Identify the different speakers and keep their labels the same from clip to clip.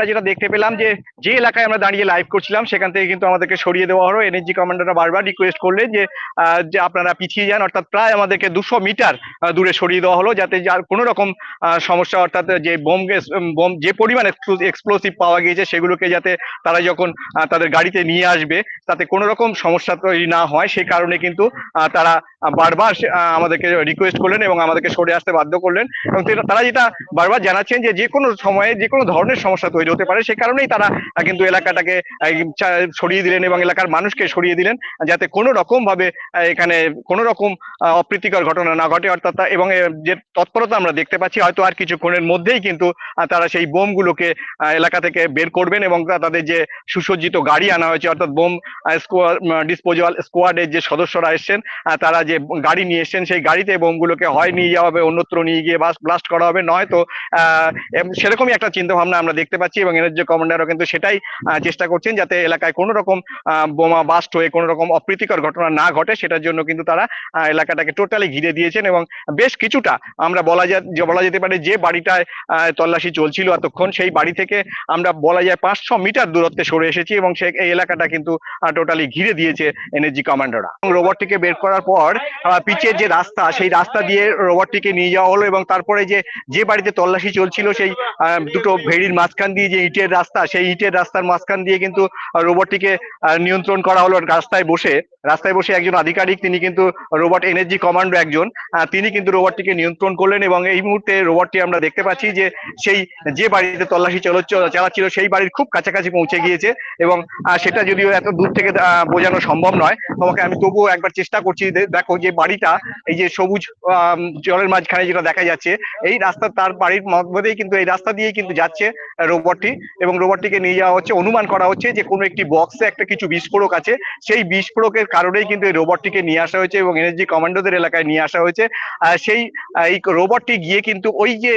Speaker 1: যেটা দেখতে পেলাম যে যে এলাকায় আমরা দাঁড়িয়ে লাইভ করছিলাম সেখান থেকে কিন্তু আমাদেরকে সরিয়ে দেওয়া হলো। এনএসজি কমান্ডাররা বারবার রিকোয়েস্ট করলেন যে আপনারা পিছিয়ে যান, অর্থাৎ প্রায় আমাদেরকে 200 মিটার দূরে সরিয়ে দেওয়া হলো, যাতে যার কোনো রকম সমস্যা, অর্থাৎ যে বোম যে পরিমাণ এক্সপ্লোসিভ পাওয়া গিয়েছে সেগুলোকে যাতে তারা যখন তাদের গাড়িতে নিয়ে আসবে তাতে কোনো রকম সমস্যা তৈরি না হয়, সেই কারণে কিন্তু তারা বারবার আমাদেরকে রিকোয়েস্ট করলেন এবং আমাদেরকে সরে আসতে বাধ্য করলেন। এবং তারা যেটা বারবার জানাচ্ছেন যে কোনো সময়ে যে কোনো ধরনের সমস্যা তৈরি হতে পারে, সে কারণেই তারা কিন্তু এলাকাটাকে সরিয়ে দিলেন এবং এলাকার মানুষকে সরিয়ে দিলেন, যাতে কোনো রকম ভাবে এখানে কোনো রকম অপ্রীতিকর ঘটনা না ঘটে। অর্থাৎ এবং যে তৎপরতা আমরা দেখতে পাচ্ছি, হয়তো আর কিছুক্ষণের মধ্যেই কিন্তু তারা সেই বোমগুলোকে এলাকা থেকে বের করবেন এবং তাদের যে সুসজ্জিত গাড়ি আনা হয়েছে, অর্থাৎ বোম ডিসপোজাল স্কোয়াডের যে সদস্যরা এসছেন তারা যে গাড়ি নিয়ে এসছেন, সেই গাড়িতে বোমগুলোকে হয় নিয়ে যাওয়া হবে, অন্যত্র নিয়ে গিয়ে ব্লাস্ট করা হবে, নয়তো সেরকমই একটা চিন্তা ভাবনা আমরা দেখতে পাচ্ছি। এবং এনএসজি কমান্ডারও কিন্তু সেটাই চেষ্টা করছেন, যাতে এলাকায় কোনো রকম বোমা বাস্ট হয়ে কোনো রকম অপ্রীতিকর ঘটনা না ঘটে, সেটার জন্য কিন্তু তারা এলাকাটাকে টোটালি ঘিরে দিয়েছেন। এবং বেশ কিছুটা আমরা বলা যেতে পারে যে বাড়িটায় তল্লাশি চলছিল এতক্ষণ, সেই বাড়ি থেকে আমরা বলা যায় 500 মিটার দূরত্বে সরে এসেছি এবং এই এলাকাটা কিন্তু টোটালি ঘিরে দিয়েছে এনএসজি কমান্ডোরা। রোবটটিকে বের করার পর পিচের যে রাস্তা, সেই রাস্তা দিয়ে রোবটটিকে নিয়ে যাওয়া হলো এবং তারপরে যে বাড়িতে তল্লাশি চলছিল সেই দুটো ভেড়ির মাঝখান দিয়ে যে ইটের রাস্তা, সেই ইটের রাস্তার মাঝখান দিয়ে কিন্তু রোবটটিকে নিয়ন্ত্রণ করা হলো। রাস্তায় বসে একজন আধিকারিক, তিনি কিন্তু রোবট এনএসজি কমান্ডো একজন, তিনি কিন্তু রোবটটিকে নিয়ন্ত্রণ করলেন। এবং এই মুহূর্তে রোবটটি আমরা দেখতে পাচ্ছি যে বাড়িতে তল্লাশি চালাচ্ছিল সেই বাড়ির খুব কাছাকাছি পৌঁছে গিয়েছে। এবং সেটা যদিও এত দূর থেকে বোঝানো সম্ভব নয়, তোমাকে আমি তবুও একবার চেষ্টা করছি। দেখো যে বাড়িটা, এই যে সবুজ জলের মাঝখানে যেটা দেখা যাচ্ছে, এই রাস্তা তার বাড়ির মধ্যেই কিন্তু এই রাস্তা দিয়েই কিন্তু যাচ্ছে রোবটটি। এবং রোবটটিকে নিয়ে যাওয়া হচ্ছে, অনুমান করা হচ্ছে যে কোনো একটি বক্সে একটা কিছু বিস্ফোরক আছে, সেই বিস্ফোরকের কারণেই কিন্তু এই রোবটটিকে নিয়ে আসা হয়েছে এবং এনএসজি কমান্ডোদের এলাকায় নিয়ে আসা হয়েছে। এই রোবটটি গিয়ে কিন্তু ওই যে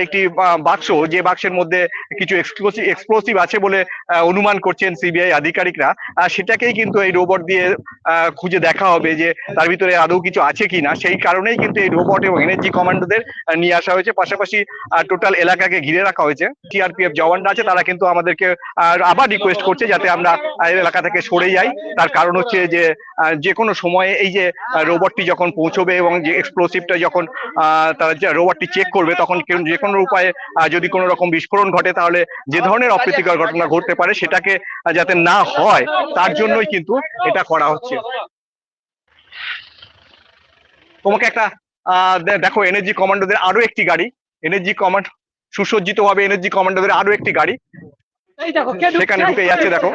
Speaker 1: একটি বাক্স, যে বাক্সের মধ্যে কিছু এক্সপ্লোসিভ আছে বলে অনুমান করছেন সিবিআই আধিকারিকরা, সেটাকেই কিন্তু এই রোবট দিয়ে খুঁজে দেখা হবে যে তার ভিতরে আদৌ কিছু আছে কিনা। সেই কারণেই কিন্তু এই রোবট এবং এনএসজি কমান্ডোদের নিয়ে আসা হয়েছে। পাশাপাশি টোটাল এলাকাকে ঘিরে রাখা হয়েছে। সিআরপিএফ জওয়ানরা আছে, তারা কিন্তু আমাদেরকে আবার রিকোয়েস্ট করছে যাতে আমরা এলাকা থেকে সরে যাই। তার কারণ হচ্ছে যে কোনো সময়ে এই যে রোবটটি যখন পৌঁছবে এবং যে এক্সপ্লোসিভটা যখন তারা রোবটটি চেক করবে, তখন যে কোনো উপায়ে যদি কোনো রকম বিস্ফোরণ ঘটে, তাহলে যে ধরনের অপ্রীতিকর ঘটনা ঘটতে পারে সেটাকে যাতে না হয়, তার জন্যই কিন্তু এটা করা হচ্ছে। তোমাকে একটা দেখো এনএসজি কমান্ডোদের আরো একটি গাড়ি, সুসজ্জিত ভাবে এনএসজি কমান্ডোদের আরো একটি গাড়ি সেখানে ঢুকে যাচ্ছে। দেখো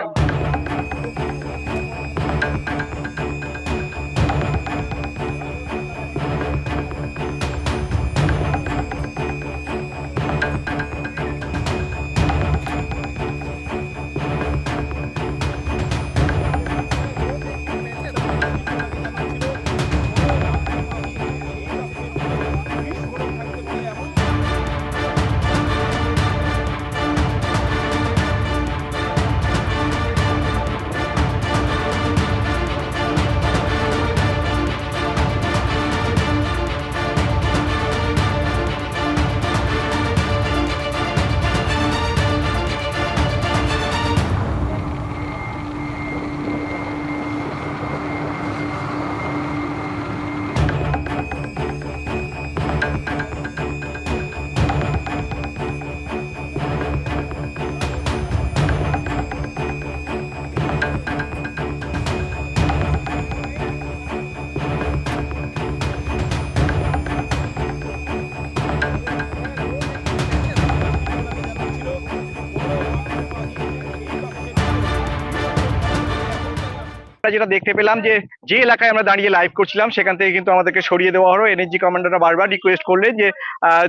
Speaker 1: যেটা দেখতে পেলাম যে এলাকায় আমরা দাঁড়িয়ে লাইভ করছিলাম সেখান থেকে কিন্তু আমাদেরকে সরিয়ে দেওয়া হলো। এনএসজি কমান্ডাররা বারবার রিকোয়েস্ট করলেন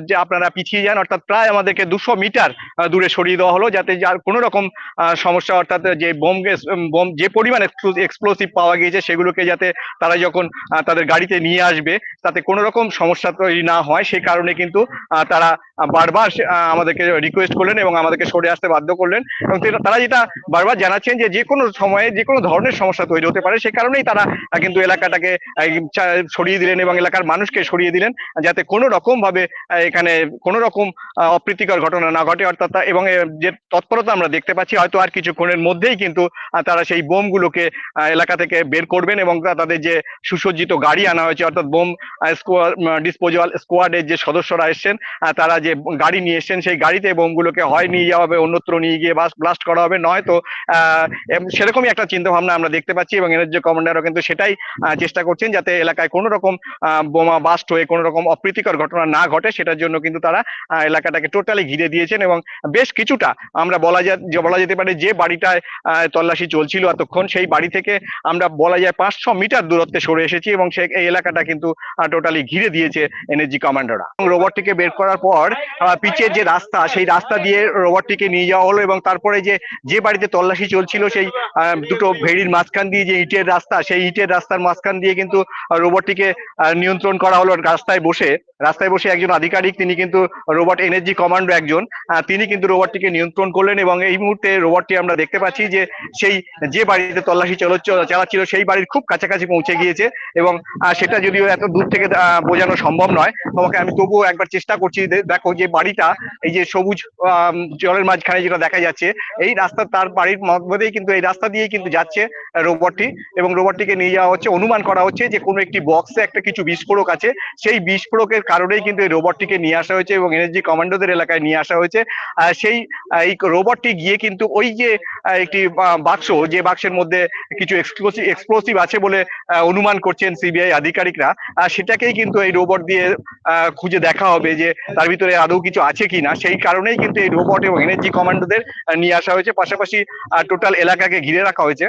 Speaker 1: যে আপনারা পিছিয়ে যান, অর্থাৎ প্রায় আমাদেরকে 200 মিটার দূরে সরিয়ে দেওয়া হলো, যাতে যার কোনো রকম সমস্যা, অর্থাৎ যে বোম যে পরিমাণ এক্সপ্লোসিভ পাওয়া গিয়েছে সেগুলোকে যাতে তারা যখন তাদের গাড়িতে নিয়ে আসবে তাতে কোনো রকম সমস্যা তৈরি না হয়, সেই কারণে কিন্তু তারা বারবার আমাদেরকে রিকোয়েস্ট করলেন এবং আমাদেরকে সরে আসতে বাধ্য করলেন, এবং তারা যেটা বারবার জানাচ্ছেন যে যে কোনো সময়ে যে কোনো ধরনের সমস্যা তৈরি হতে পারে, সে কারণেই তারা কিন্তু এলাকাটাকে সরিয়ে দিলেন এবং এলাকার মানুষকে সরিয়ে দিলেন, যাতে কোনো রকম ভাবে এখানে কোনো রকম অপ্রীতিকর ঘটনা না ঘটে। অর্থাৎ এবং যে তৎপরতা আমরা দেখতে পাচ্ছি, হয়তো আর কিছুক্ষণের মধ্যেই কিন্তু তারা সেই বোমগুলোকে এলাকা থেকে বের করবেন, এবং তাদের যে সুসজ্জিত গাড়ি আনা হয়েছে, অর্থাৎ বোম ডিসপোজাল স্কোয়াডের যে সদস্যরা এসছেন, তারা যে গাড়ি নিয়ে এসছেন, সেই গাড়িতে বোমগুলোকে হয় নিয়ে যাওয়া হবে, অন্যত্র নিয়ে গিয়ে ব্লাস্ট করা হবে, নয়তো সেরকমই একটা চিন্তা ভাবনা আমরা দেখতে পাচ্ছি। এবং এনএসজি কমান্ডারও কিন্তু সেটাই চেষ্টা করছেন, যাতে এলাকায় কোনো রকম বোমা বাস্ট হয়ে কোনো রকম অপ্রীতিকর ঘটনা না ঘটে, সেটার জন্য কিন্তু তারা এলাকাটাকে টোটালি ঘিরে দিয়েছেন। এবং বেশ কিছুটা আমরা বলা যেতে পারে যে বাড়িটায় তল্লাশি চলছিল এতক্ষণ, সেই বাড়ি থেকে আমরা বলা যায় 500 মিটার দূরত্বে সরে এসেছি, এবং এই এলাকাটা কিন্তু টোটালি ঘিরে দিয়েছে এনএসজি কমান্ডোরা। রোবটটিকে বের করার পর পিচের যে রাস্তা, সেই রাস্তা দিয়ে রোবটটিকে নিয়ে যাওয়া হলো, এবং তারপরে যে বাড়িতে তল্লাশি চলছিল, সেই দুটো ভেড়ির মাঝখান দিয়ে যে ইটের রাস্তা, সেই ইটের রাস্তার মাঝখান দিয়ে কিন্তু রোবটটিকে নিয়ন্ত্রণ করা হলো। রাস্তায় বসে একজন আধিকারিক, তিনি কিন্তু রোবট এনএসজি কমান্ডো একজন, তিনি কিন্তু রোবটটিকে নিয়ন্ত্রণ করলেন। এবং এই মুহূর্তে রোবটটি আমরা দেখতে পাচ্ছি যে যে বাড়িতে তল্লাশি চালাচ্ছিল, সেই বাড়ির খুব কাছাকাছি পৌঁছে গিয়েছে। এবং সেটা যদিও এত দূর থেকে বোঝানো সম্ভব নয় তোমাকে, আমি তবুও একবার চেষ্টা করছি। দেখো যে বাড়িটা, এই যে সবুজ জলের মাঝখানে যেটা দেখা যাচ্ছে, এই রাস্তা তার বাড়ির মধ্যেই কিন্তু, এই রাস্তা দিয়েই কিন্তু যাচ্ছে রোবটটি। এবং রোবটটিকে নিয়ে যাওয়া হচ্ছে, অনুমান করা হচ্ছে যে কোনো একটি বক্সে একটা কিছু বিস্ফোরক আছে, সেই বিস্ফোরকের কারণেই কিন্তু এই রোবটটিকে নিয়ে আসা হয়েছে এবং এনএসজি কমান্ডোদের এলাকায় নিয়ে আসা হয়েছে। এই রোবটটি গিয়ে কিন্তু ওই যে একটি বাক্স, যে বাক্সের মধ্যে কিছু এক্সপ্লোসিভ আছে বলে অনুমান করছেন সিবিআই আধিকারিকরা, সেটাকেই কিন্তু এই রোবট দিয়ে খুঁজে দেখা হবে যে তার ভিতরে আদৌ কিছু আছে কিনা। সেই কারণেই কিন্তু এই রোবট এবং এনএসজি কমান্ডোদের নিয়ে আসা হয়েছে, পাশাপাশি টোটাল এলাকাকে ঘিরে রাখা হয়েছে।